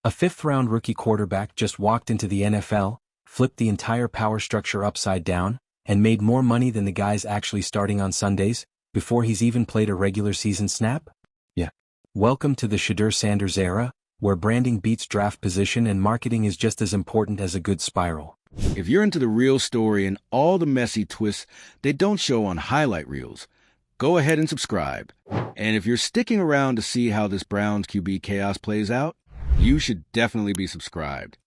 A fifth-round rookie quarterback just walked into the NFL, flipped the entire power structure upside down, and made more money than the guys actually starting on Sundays, before he's even played a regular season snap? Yeah. Welcome to the Shedeur Sanders era, where branding beats draft position and marketing is just as important as a good spiral. If you're into the real story and all the messy twists they don't show on highlight reels, go ahead and subscribe. And if you're sticking around to see how this Browns QB chaos plays out, you should definitely be subscribed.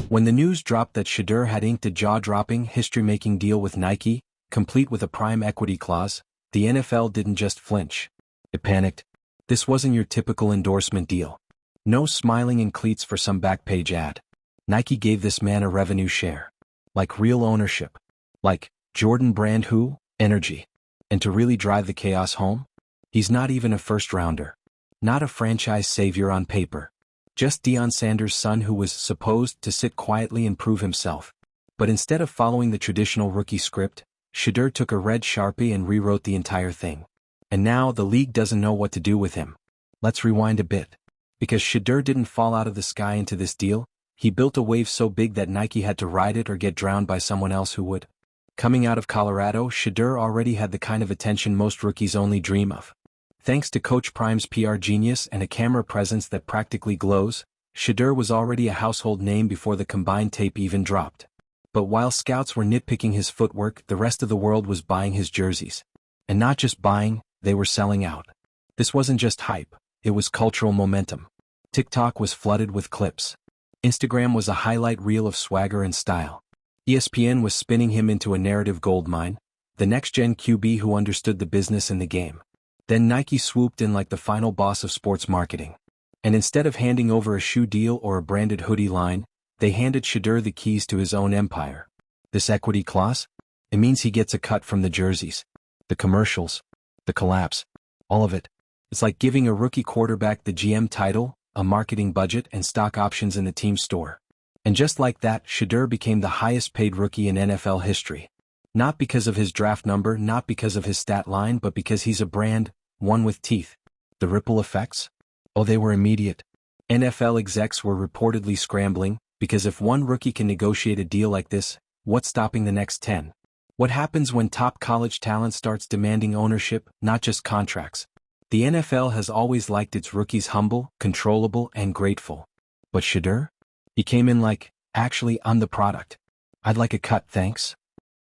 When the news dropped that Shedeur had inked a jaw-dropping, history-making deal with Nike, complete with a prime equity clause, the NFL didn't just flinch. It panicked. This wasn't your typical endorsement deal. No smiling in cleats for some back-page ad. Nike gave this man a revenue share. Like real ownership. Like Jordan Brand who? Energy. And to really drive the chaos home? He's not even a first-rounder. Not a franchise savior on paper. Just Deion Sanders' son who was supposed to sit quietly and prove himself. But instead of following the traditional rookie script, Shedeur took a red Sharpie and rewrote the entire thing. And now the league doesn't know what to do with him. Let's rewind a bit. Because Shedeur didn't fall out of the sky into this deal, he built a wave so big that Nike had to ride it or get drowned by someone else who would. Coming out of Colorado, Shedeur already had the kind of attention most rookies only dream of. Thanks to Coach Prime's PR genius and a camera presence that practically glows, Shedeur was already a household name before the combined tape even dropped. But while scouts were nitpicking his footwork, the rest of the world was buying his jerseys. And not just buying, they were selling out. This wasn't just hype, it was cultural momentum. TikTok was flooded with clips. Instagram was a highlight reel of swagger and style. ESPN was spinning him into a narrative goldmine, the next-gen QB who understood the business and the game. Then Nike swooped in like the final boss of sports marketing. And instead of handing over a shoe deal or a branded hoodie line, they handed Shedeur the keys to his own empire. This equity clause? It means he gets a cut from the jerseys, the commercials, the collabs, all of it. It's like giving a rookie quarterback the GM title, a marketing budget, and stock options in the team store. And just like that, Shedeur became the highest-paid rookie in NFL history. Not because of his draft number, not because of his stat line, but because he's a brand, one with teeth. The ripple effects? Oh, they were immediate. NFL execs were reportedly scrambling, because if one rookie can negotiate a deal like this, what's stopping the next 10? What happens when top college talent starts demanding ownership, not just contracts? The NFL has always liked its rookies humble, controllable, and grateful. But Shedeur? He came in like, actually, I'm the product. I'd like a cut, thanks.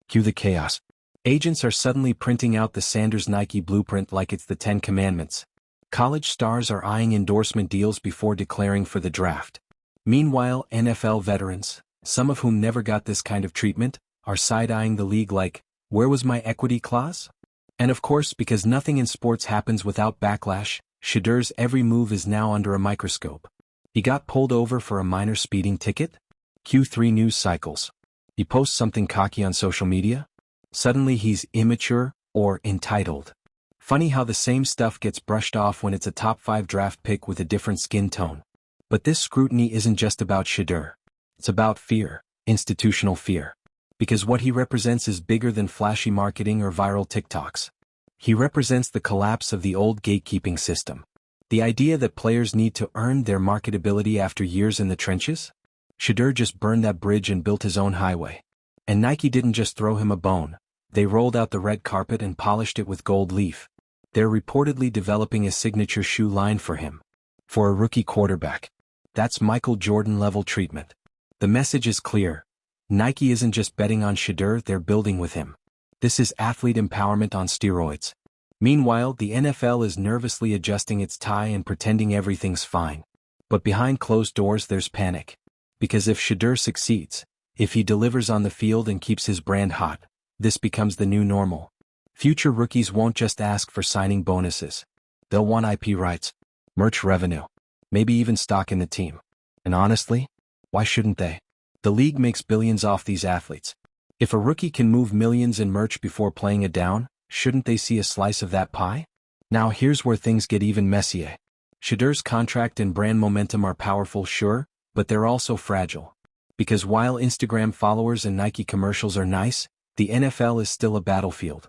Cue the chaos. Agents are suddenly printing out the Sanders Nike blueprint like it's the 10 Commandments. College stars are eyeing endorsement deals before declaring for the draft. Meanwhile, NFL veterans, some of whom never got this kind of treatment, are side-eyeing the league like, where was my equity clause? And of course, because nothing in sports happens without backlash, Shedeur's every move is now under a microscope. He got pulled over for a minor speeding ticket? Q3 news cycles. He posts something cocky on social media? Suddenly he's immature or entitled. Funny how the same stuff gets brushed off when it's a top 5 draft pick with a different skin tone. But this scrutiny isn't just about Shedeur. It's about fear, institutional fear. Because what he represents is bigger than flashy marketing or viral TikToks. He represents the collapse of the old gatekeeping system. The idea that players need to earn their marketability after years in the trenches? Shedeur just burned that bridge and built his own highway. And Nike didn't just throw him a bone. They rolled out the red carpet and polished it with gold leaf. They're reportedly developing a signature shoe line for him. For a rookie quarterback. That's Michael Jordan-level treatment. The message is clear. Nike isn't just betting on Shedeur, they're building with him. This is athlete empowerment on steroids. Meanwhile, the NFL is nervously adjusting its tie and pretending everything's fine. But behind closed doors there's panic. Because if Shedeur succeeds, if he delivers on the field and keeps his brand hot, this becomes the new normal. Future rookies won't just ask for signing bonuses. They'll want IP rights, merch revenue, maybe even stock in the team. And honestly, why shouldn't they? The league makes billions off these athletes. If a rookie can move millions in merch before playing a down, shouldn't they see a slice of that pie? Now here's where things get even messier. Shedeur's contract and brand momentum are powerful, sure, but they're also fragile. Because while Instagram followers and Nike commercials are nice, the NFL is still a battlefield.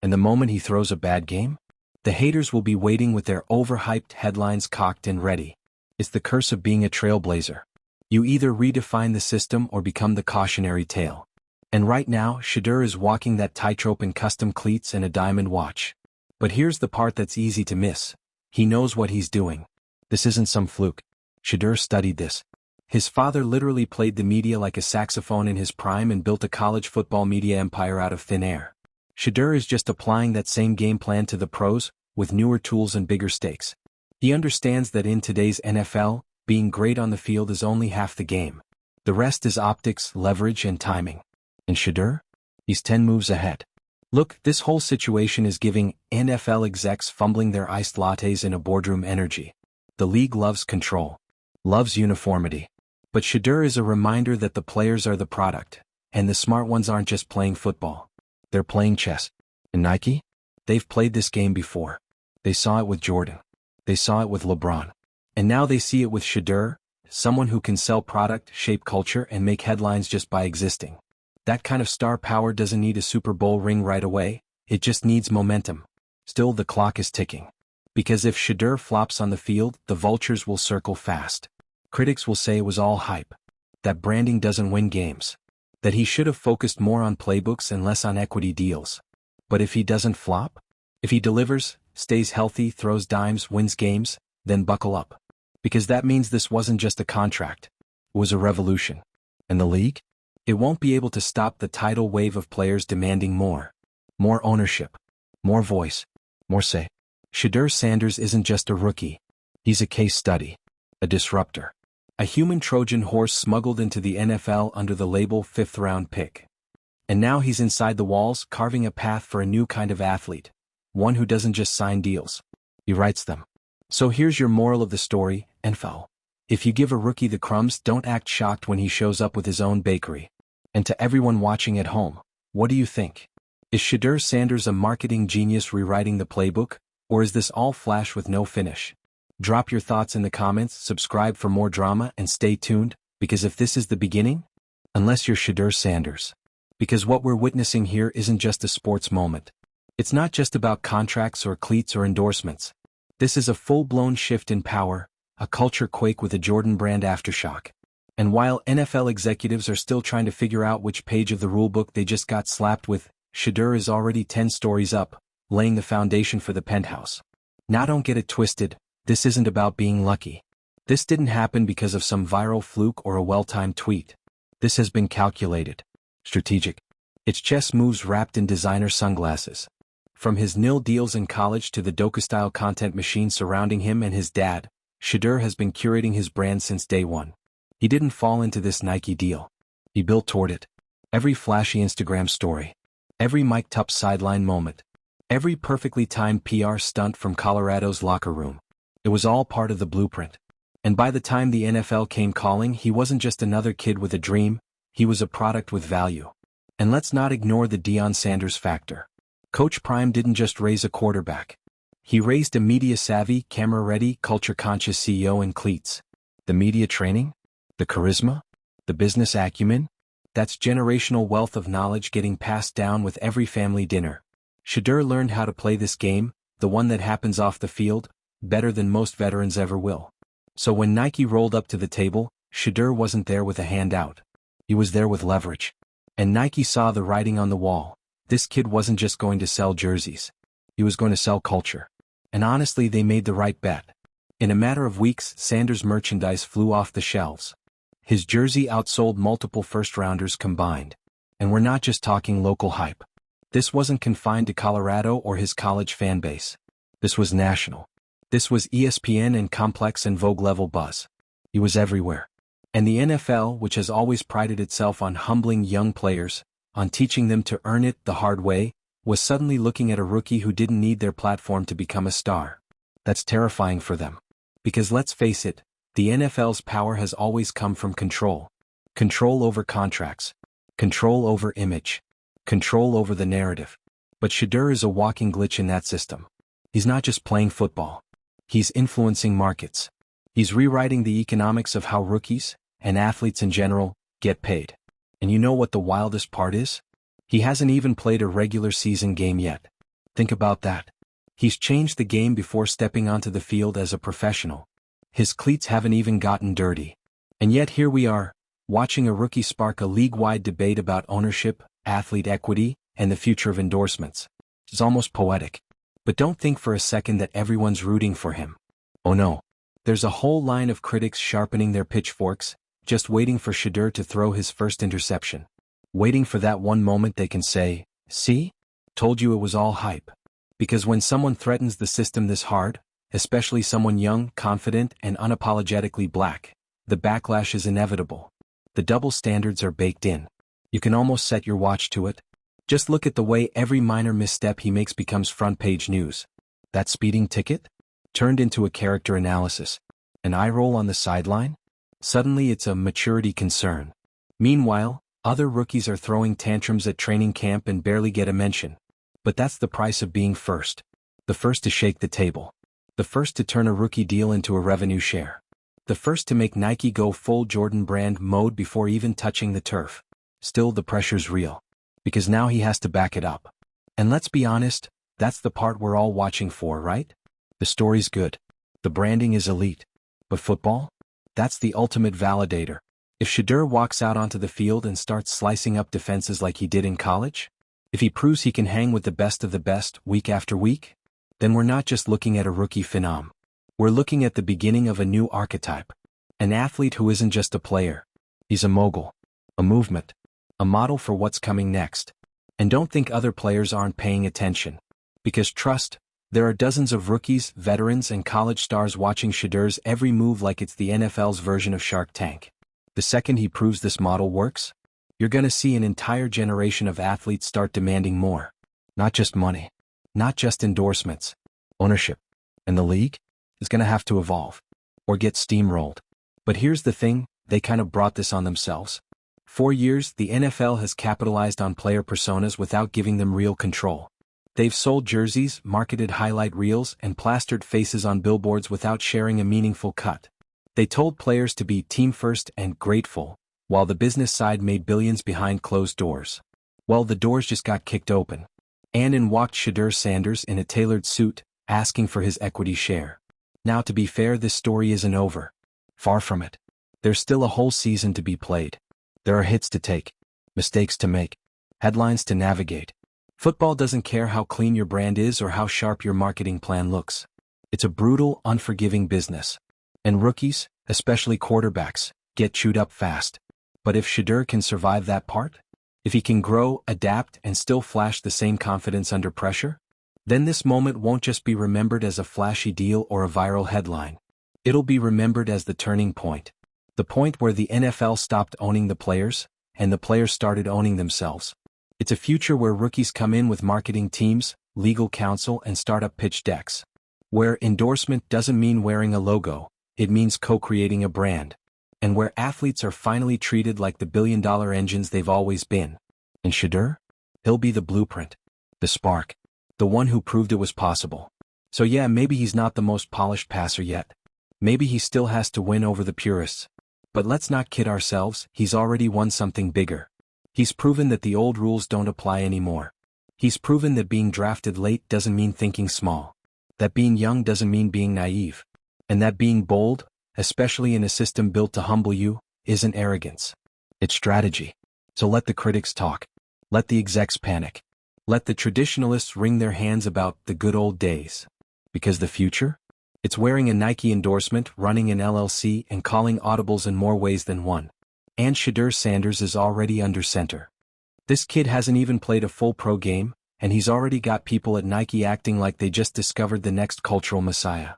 And the moment he throws a bad game, the haters will be waiting with their overhyped headlines cocked and ready. It's the curse of being a trailblazer. You either redefine the system or become the cautionary tale. And right now, Shedeur is walking that tightrope in custom cleats and a diamond watch. But here's the part that's easy to miss. He knows what he's doing. This isn't some fluke. Shedeur studied this. His father literally played the media like a saxophone in his prime and built a college football media empire out of thin air. Shedeur is just applying that same game plan to the pros, with newer tools and bigger stakes. He understands that in today's NFL, being great on the field is only half the game. The rest is optics, leverage, and timing. And Shedeur? He's 10 moves ahead. Look, this whole situation is giving NFL execs fumbling their iced lattes in a boardroom energy. The league loves control. Loves uniformity. But Shedeur is a reminder that the players are the product, and the smart ones aren't just playing football. They're playing chess. And Nike? They've played this game before. They saw it with Jordan. They saw it with LeBron. And now they see it with Shedeur, someone who can sell product, shape culture, and make headlines just by existing. That kind of star power doesn't need a Super Bowl ring right away, it just needs momentum. Still, the clock is ticking. Because if Shedeur flops on the field, the vultures will circle fast. Critics will say it was all hype. That branding doesn't win games. That he should have focused more on playbooks and less on equity deals. But if he doesn't flop? If he delivers, stays healthy, throws dimes, wins games, then buckle up. Because that means this wasn't just a contract. It was a revolution. And the league? It won't be able to stop the tidal wave of players demanding more. More ownership. More voice. More say. Shedeur Sanders isn't just a rookie. He's a case study. A disruptor. A human Trojan horse smuggled into the NFL under the label fifth-round pick. And now he's inside the walls, carving a path for a new kind of athlete. One who doesn't just sign deals. He writes them. So here's your moral of the story, NFL. If you give a rookie the crumbs, don't act shocked when he shows up with his own bakery. And to everyone watching at home, what do you think? Is Shedeur Sanders a marketing genius rewriting the playbook, or is this all flash with no finish? Drop your thoughts in the comments, subscribe for more drama, and stay tuned, because if this is the beginning, unless you're Shedeur Sanders. Because what we're witnessing here isn't just a sports moment. It's not just about contracts or cleats or endorsements. This is a full-blown shift in power, a culture quake with a Jordan brand aftershock. And while NFL executives are still trying to figure out which page of the rulebook they just got slapped with, Shedeur is already 10 stories up, laying the foundation for the penthouse. Now don't get it twisted, this isn't about being lucky. This didn't happen because of some viral fluke or a well-timed tweet. This has been calculated. Strategic. It's chess moves wrapped in designer sunglasses. From his nil deals in college to the docu-style content machine surrounding him and his dad, Shedeur has been curating his brand since day one. He didn't fall into this Nike deal. He built toward it. Every flashy Instagram story. Every mic'd-up sideline moment. Every perfectly timed PR stunt from Colorado's locker room. It was all part of the blueprint. And by the time the NFL came calling, he wasn't just another kid with a dream, he was a product with value. And let's not ignore the Deion Sanders factor. Coach Prime didn't just raise a quarterback. He raised a media-savvy, camera-ready, culture-conscious CEO in cleats. The media training? The charisma? The business acumen? That's generational wealth of knowledge getting passed down with every family dinner. Shedeur learned how to play this game, the one that happens off the field, better than most veterans ever will. So when Nike rolled up to the table, Shedeur wasn't there with a handout. He was there with leverage. And Nike saw the writing on the wall. This kid wasn't just going to sell jerseys. He was going to sell culture. And honestly, they made the right bet. In a matter of weeks, Sanders' merchandise flew off the shelves. His jersey outsold multiple first-rounders combined. And we're not just talking local hype. This wasn't confined to Colorado or his college fan base. This was national. This was ESPN and Complex and Vogue-level buzz. He was everywhere. And the NFL, which has always prided itself on humbling young players, on teaching them to earn it the hard way, was suddenly looking at a rookie who didn't need their platform to become a star. That's terrifying for them. Because let's face it, the NFL's power has always come from control. Control over contracts. Control over image. Control over the narrative. But Shedeur is a walking glitch in that system. He's not just playing football. He's influencing markets. He's rewriting the economics of how rookies, and athletes in general, get paid. And you know what the wildest part is? He hasn't even played a regular season game yet. Think about that. He's changed the game before stepping onto the field as a professional. His cleats haven't even gotten dirty. And yet here we are, watching a rookie spark a league-wide debate about ownership, athlete equity, and the future of endorsements. It's almost poetic. But don't think for a second that everyone's rooting for him. Oh no. There's a whole line of critics sharpening their pitchforks, just waiting for Shedeur to throw his first interception. Waiting for that one moment they can say, "See? Told you it was all hype." Because when someone threatens the system this hard, especially someone young, confident, and unapologetically black, the backlash is inevitable. The double standards are baked in. You can almost set your watch to it. Just look at the way every minor misstep he makes becomes front-page news. That speeding ticket? Turned into a character analysis. An eye roll on the sideline? Suddenly it's a maturity concern. Meanwhile, other rookies are throwing tantrums at training camp and barely get a mention. But that's the price of being first. The first to shake the table. The first to turn a rookie deal into a revenue share. The first to make Nike go full Jordan brand mode before even touching the turf. Still, the pressure's real. Because now he has to back it up. And let's be honest, that's the part we're all watching for, right? The story's good. The branding is elite. But football? That's the ultimate validator. If Shedeur walks out onto the field and starts slicing up defenses like he did in college, if he proves he can hang with the best of the best week after week, then we're not just looking at a rookie phenom. We're looking at the beginning of a new archetype. An athlete who isn't just a player. He's a mogul. A movement. A model for what's coming next. And don't think other players aren't paying attention. Because trust, there are dozens of rookies, veterans, and college stars watching Shedeur's every move like it's the NFL's version of Shark Tank. The second he proves this model works, you're gonna see an entire generation of athletes start demanding more. Not just money. Not just endorsements. Ownership. And the league is gonna have to evolve. Or get steamrolled. But here's the thing, they kind of brought this on themselves. For years, the NFL has capitalized on player personas without giving them real control. They've sold jerseys, marketed highlight reels, and plastered faces on billboards without sharing a meaningful cut. They told players to be team first and grateful, while the business side made billions behind closed doors. Well, the doors just got kicked open. And in walked Shedeur Sanders in a tailored suit, asking for his equity share. Now, to be fair, this story isn't over. Far from it. There's still a whole season to be played. There are hits to take, mistakes to make, headlines to navigate. Football doesn't care how clean your brand is or how sharp your marketing plan looks. It's a brutal, unforgiving business. And rookies, especially quarterbacks, get chewed up fast. But if Shedeur can survive that part, if he can grow, adapt, and still flash the same confidence under pressure, then this moment won't just be remembered as a flashy deal or a viral headline. It'll be remembered as the turning point. The point where the NFL stopped owning the players, and the players started owning themselves. It's a future where rookies come in with marketing teams, legal counsel, and startup pitch decks. Where endorsement doesn't mean wearing a logo, it means co-creating a brand. And where athletes are finally treated like the billion-dollar engines they've always been. And Shedeur? He'll be the blueprint. The spark. The one who proved it was possible. So yeah, maybe he's not the most polished passer yet. Maybe he still has to win over the purists. But let's not kid ourselves, he's already won something bigger. He's proven that the old rules don't apply anymore. He's proven that being drafted late doesn't mean thinking small. That being young doesn't mean being naive. And that being bold, especially in a system built to humble you, isn't arrogance. It's strategy. So let the critics talk. Let the execs panic. Let the traditionalists wring their hands about the good old days. Because the future? It's wearing a Nike endorsement, running an LLC, and calling audibles in more ways than one. And Shedeur Sanders is already under center. This kid hasn't even played a full pro game, and he's already got people at Nike acting like they just discovered the next cultural messiah.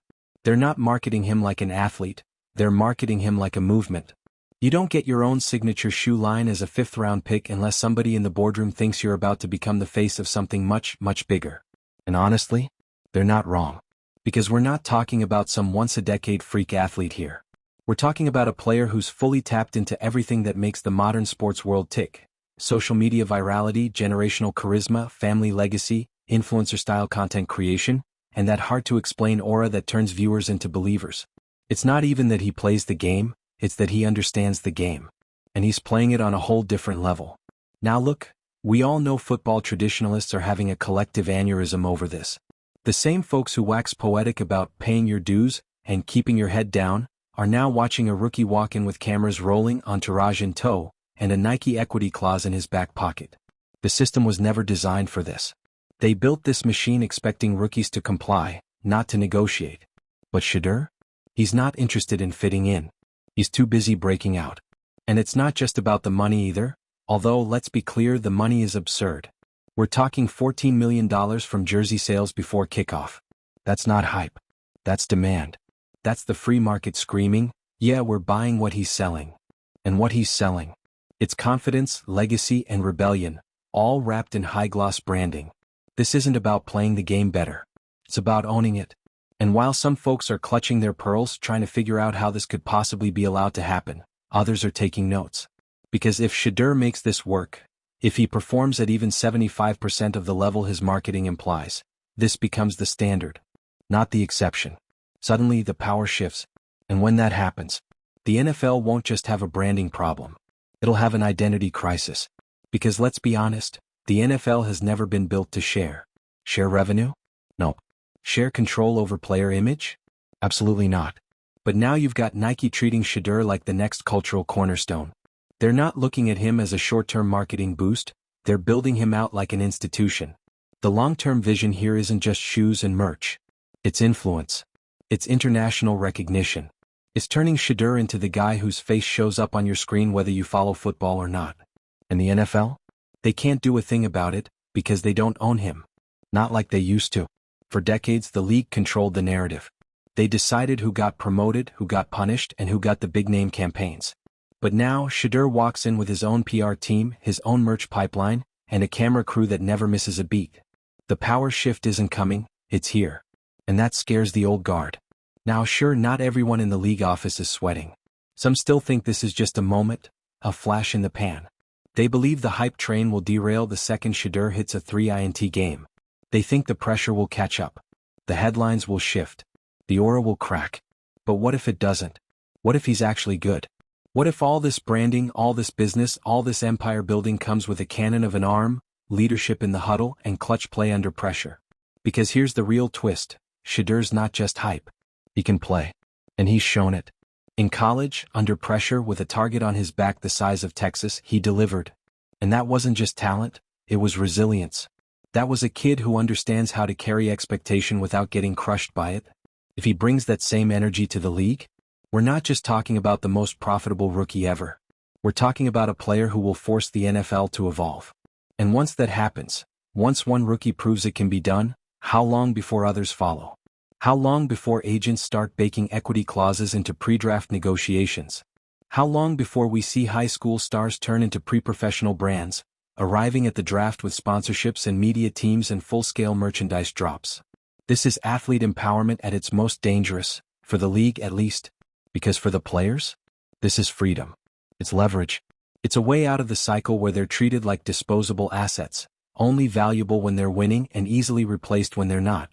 They're not marketing him like an athlete, they're marketing him like a movement. You don't get your own signature shoe line as a fifth-round pick unless somebody in the boardroom thinks you're about to become the face of something much, much bigger. And honestly, they're not wrong. Because we're not talking about some once-a-decade freak athlete here. We're talking about a player who's fully tapped into everything that makes the modern sports world tick. Social media virality, generational charisma, family legacy, influencer-style content creation, and that hard-to-explain aura that turns viewers into believers. It's not even that he plays the game, it's that he understands the game. And he's playing it on a whole different level. Now look, we all know football traditionalists are having a collective aneurysm over this. The same folks who wax poetic about paying your dues and keeping your head down are now watching a rookie walk in with cameras rolling, entourage in tow, and a Nike equity clause in his back pocket. The system was never designed for this. They built this machine expecting rookies to comply, not to negotiate. But Shedeur? He's not interested in fitting in. He's too busy breaking out. And it's not just about the money either, although let's be clear, the money is absurd. We're talking $14 million from jersey sales before kickoff. That's not hype. That's demand. That's the free market screaming, yeah, we're buying what he's selling. And what he's selling. It's confidence, legacy, and rebellion, all wrapped in high-gloss branding. This isn't about playing the game better. It's about owning it. And while some folks are clutching their pearls trying to figure out how this could possibly be allowed to happen, others are taking notes. Because if Shedeur makes this work, if he performs at even 75% of the level his marketing implies, this becomes the standard, not the exception. Suddenly the power shifts, and when that happens, the NFL won't just have a branding problem. It'll have an identity crisis. Because let's be honest, the NFL has never been built to share. Share revenue? No. Share control over player image? Absolutely not. But now you've got Nike treating Shedeur like the next cultural cornerstone. They're not looking at him as a short-term marketing boost, they're building him out like an institution. The long-term vision here isn't just shoes and merch. It's influence. It's international recognition. It's turning Shedeur into the guy whose face shows up on your screen whether you follow football or not. And the NFL? They can't do a thing about it, because they don't own him. Not like they used to. For decades the league controlled the narrative. They decided who got promoted, who got punished, and who got the big-name campaigns. But now Shedeur walks in with his own PR team, his own merch pipeline, and a camera crew that never misses a beat. The power shift isn't coming, it's here. And that scares the old guard. Now sure, not everyone in the league office is sweating. Some still think this is just a moment, a flash in the pan. They believe the hype train will derail the second Shedeur hits a 3-INT game. They think the pressure will catch up. The headlines will shift. The aura will crack. But what if it doesn't? What if he's actually good? What if all this branding, all this business, all this empire building comes with a cannon of an arm, leadership in the huddle, and clutch play under pressure? Because here's the real twist. Shedeur's not just hype. He can play. And he's shown it. In college, under pressure with a target on his back the size of Texas, he delivered. And that wasn't just talent, it was resilience. That was a kid who understands how to carry expectation without getting crushed by it. If he brings that same energy to the league, we're not just talking about the most profitable rookie ever. We're talking about a player who will force the NFL to evolve. And once that happens, once one rookie proves it can be done, how long before others follow? How long before agents start baking equity clauses into pre-draft negotiations? How long before we see high school stars turn into pre-professional brands, arriving at the draft with sponsorships and media teams and full-scale merchandise drops? This is athlete empowerment at its most dangerous, for the league at least, because for the players, this is freedom. It's leverage. It's a way out of the cycle where they're treated like disposable assets, only valuable when they're winning and easily replaced when they're not.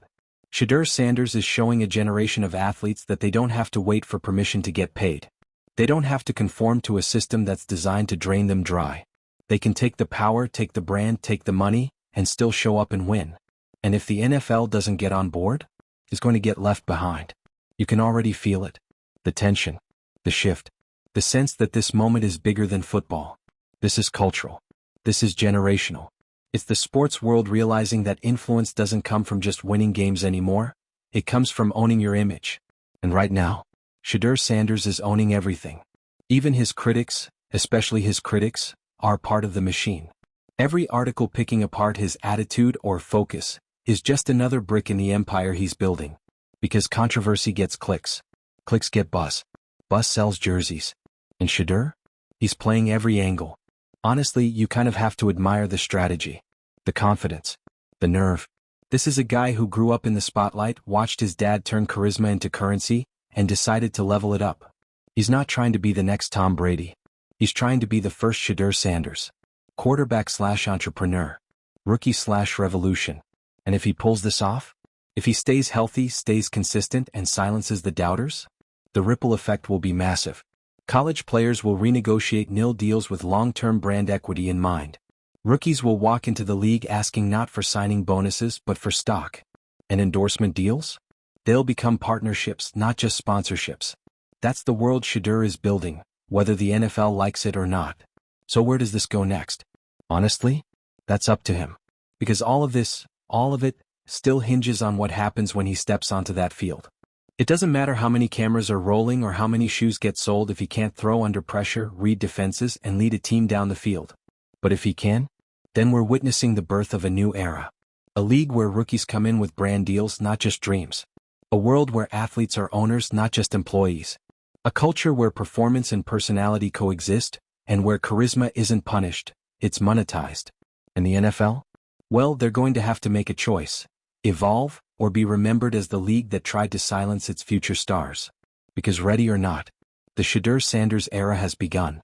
Shedeur Sanders is showing a generation of athletes that they don't have to wait for permission to get paid. They don't have to conform to a system that's designed to drain them dry. They can take the power, take the brand, take the money, and still show up and win. And if the NFL doesn't get on board, it's going to get left behind. You can already feel it. The tension, the shift, the sense that this moment is bigger than football. This is cultural. This is generational. It's the sports world realizing that influence doesn't come from just winning games anymore. It comes from owning your image. And right now, Shedeur Sanders is owning everything. Even his critics, especially his critics, are part of the machine. Every article picking apart his attitude or focus is just another brick in the empire he's building. Because controversy gets clicks. Clicks get buzz. Buzz sells jerseys. And Shedeur? He's playing every angle. Honestly, you kind of have to admire the strategy. The confidence. The nerve. This is a guy who grew up in the spotlight, watched his dad turn charisma into currency, and decided to level it up. He's not trying to be the next Tom Brady. He's trying to be the first Shedeur Sanders. Quarterback/entrepreneur. Rookie/revolution. And if he pulls this off, if he stays healthy, stays consistent, and silences the doubters, the ripple effect will be massive. College players will renegotiate nil deals with long-term brand equity in mind. Rookies will walk into the league asking not for signing bonuses but for stock. And endorsement deals? They'll become partnerships, not just sponsorships. That's the world Shedeur is building, whether the NFL likes it or not. So where does this go next? Honestly, that's up to him. Because all of it, still hinges on what happens when he steps onto that field. It doesn't matter how many cameras are rolling or how many shoes get sold if he can't throw under pressure, read defenses, and lead a team down the field. But if he can, then we're witnessing the birth of a new era. A league where rookies come in with brand deals, not just dreams. A world where athletes are owners, not just employees. A culture where performance and personality coexist, and where charisma isn't punished, it's monetized. And the NFL? Well, they're going to have to make a choice. Evolve, or be remembered as the league that tried to silence its future stars. Because ready or not, the Shedeur Sanders era has begun.